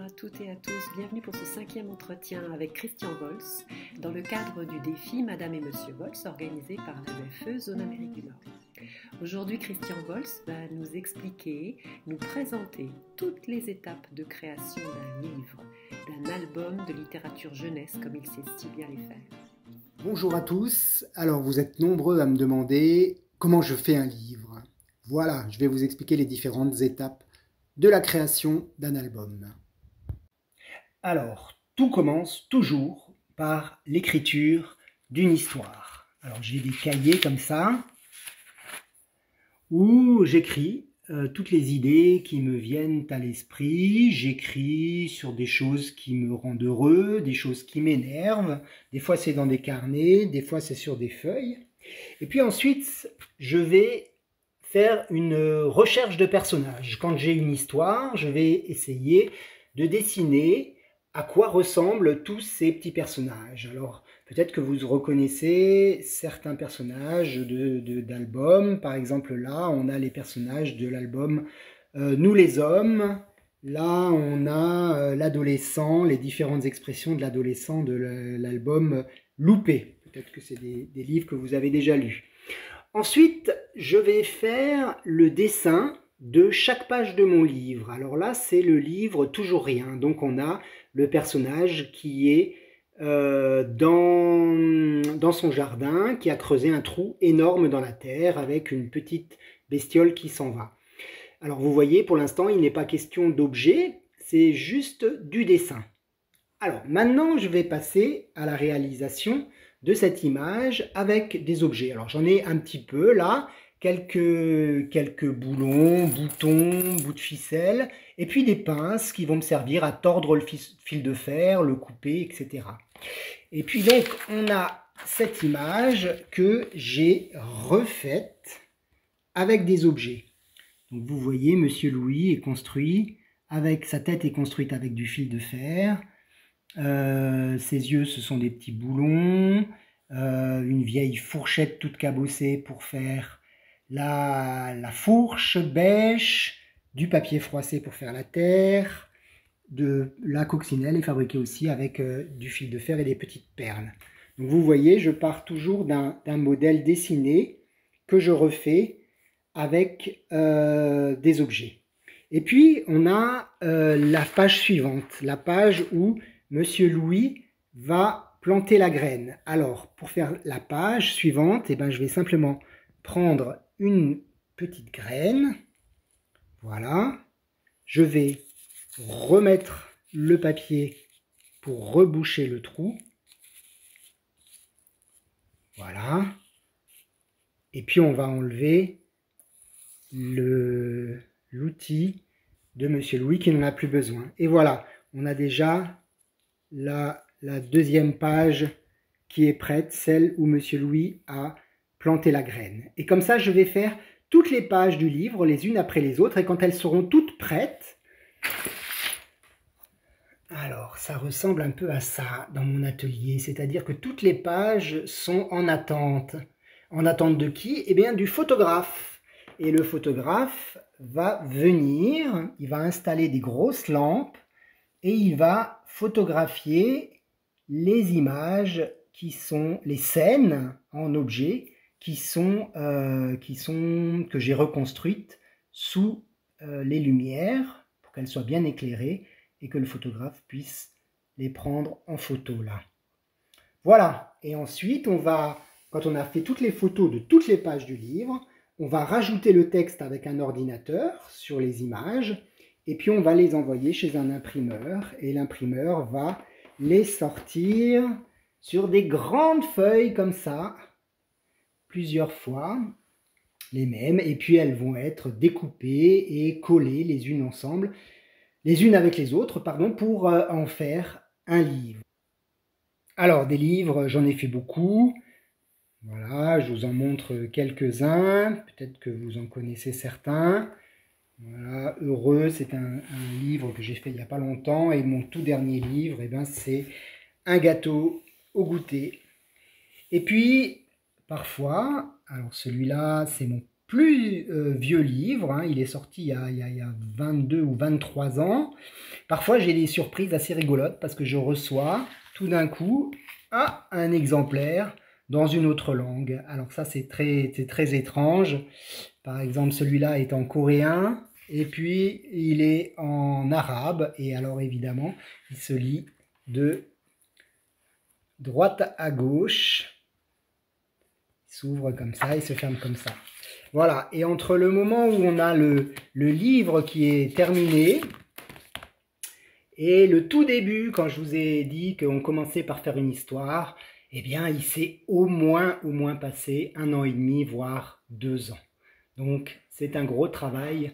Bonjour à toutes et à tous, bienvenue pour ce 5e entretien avec Christian Vols dans le cadre du défi Madame et Monsieur Vols organisé par l'AEFE Zone Amérique du Nord. Aujourd'hui, Christian Vols va nous expliquer, nous présenter toutes les étapes de création d'un livre, d'un album de littérature jeunesse comme il sait si bien les faire. Bonjour à tous, alors vous êtes nombreux à me demander comment je fais un livre. Voilà, je vais vous expliquer les différentes étapes de la création d'un album. Alors, tout commence toujours par l'écriture d'une histoire. Alors j'ai des cahiers comme ça, où j'écris toutes les idées qui me viennent à l'esprit. J'écris sur des choses qui me rendent heureux, des choses qui m'énervent. Des fois c'est dans des carnets, des fois c'est sur des feuilles. Et puis ensuite, je vais faire une recherche de personnages. Quand j'ai une histoire, je vais essayer de dessiner à quoi ressemblent tous ces petits personnages. Alors, peut-être que vous reconnaissez certains personnages d'albums. Par exemple, là, on a les personnages de l'album Nous les hommes. Là, on a l'adolescent, les différentes expressions de l'adolescent de l'album Loupé. Peut-être que c'est des livres que vous avez déjà lus. Ensuite, je vais faire le dessin de chaque page de mon livre. Alors là, c'est le livre Toujours rien. Donc on a le personnage qui est dans son jardin, qui a creusé un trou énorme dans la terre avec une petite bestiole qui s'en va. Alors vous voyez, pour l'instant, il n'est pas question d'objet, c'est juste du dessin. Alors maintenant, je vais passer à la réalisation de cette image avec des objets. Alors j'en ai un petit peu là, quelques boulons, boutons, bouts de ficelle, et puis des pinces qui vont me servir à tordre le fil de fer, le couper, etc. Et puis donc on a cette image que j'ai refaite avec des objets. Donc vous voyez, Monsieur Louis est construit avec, sa tête est construite avec du fil de fer. Ses yeux, ce sont des petits boulons, une vieille fourchette toute cabossée pour faire la fourche, bêche, du papier froissé pour faire la terre, la coccinelle est fabriquée aussi avec du fil de fer et des petites perles. Donc vous voyez, je pars toujours d'un modèle dessiné que je refais avec des objets. Et puis on a la page suivante, la page où Monsieur Louis va planter la graine. Alors, pour faire la page suivante, je vais simplement prendre une petite graine. Voilà. Je vais remettre le papier pour reboucher le trou. Voilà. Et puis, on va enlever l'outil de Monsieur Louis qui n'en a plus besoin. Et voilà, on a déjà la deuxième page qui est prête, celle où Monsieur Louis a planté la graine. Et comme ça, je vais faire toutes les pages du livre, les unes après les autres, et quand elles seront toutes prêtes, alors ça ressemble un peu à ça dans mon atelier, c'est-à-dire que toutes les pages sont en attente. En attente de qui? Eh bien du photographe. Et le photographe va venir, il va installer des grosses lampes, et il va photographier les images qui sont les scènes en objet que j'ai reconstruites sous les lumières pour qu'elles soient bien éclairées et que le photographe puisse les prendre en photo là. Voilà, et ensuite quand on a fait toutes les photos de toutes les pages du livre, on va rajouter le texte avec un ordinateur sur les images. Et puis on va les envoyer chez un imprimeur et l'imprimeur va les sortir sur des grandes feuilles comme ça, plusieurs fois, les mêmes, et puis elles vont être découpées et collées les unes ensemble, les unes avec les autres, pardon, pour en faire un livre. Alors des livres, j'en ai fait beaucoup. Voilà, je vous en montre quelques-uns, peut-être que vous en connaissez certains. Voilà, Heureux, c'est un livre que j'ai fait il n'y a pas longtemps, et mon tout dernier livre, c'est Un gâteau au goûter. Et puis, parfois, alors celui-là, c'est mon plus vieux livre, hein. Il est sorti il y a 22 ou 23 ans. Parfois, j'ai des surprises assez rigolotes parce que je reçois tout d'un coup un exemplaire dans une autre langue. Alors ça, c'est très étrange. Par exemple, celui-là est en coréen et puis il est en arabe. Et alors, évidemment, il se lit de droite à gauche. Il s'ouvre comme ça, il se ferme comme ça. Voilà, et entre le moment où on a le livre qui est terminé et le tout début, quand je vous ai dit qu'on commençait par faire une histoire, eh bien, il s'est au moins passé 1 an et demi, voire 2 ans. Donc, c'est un gros travail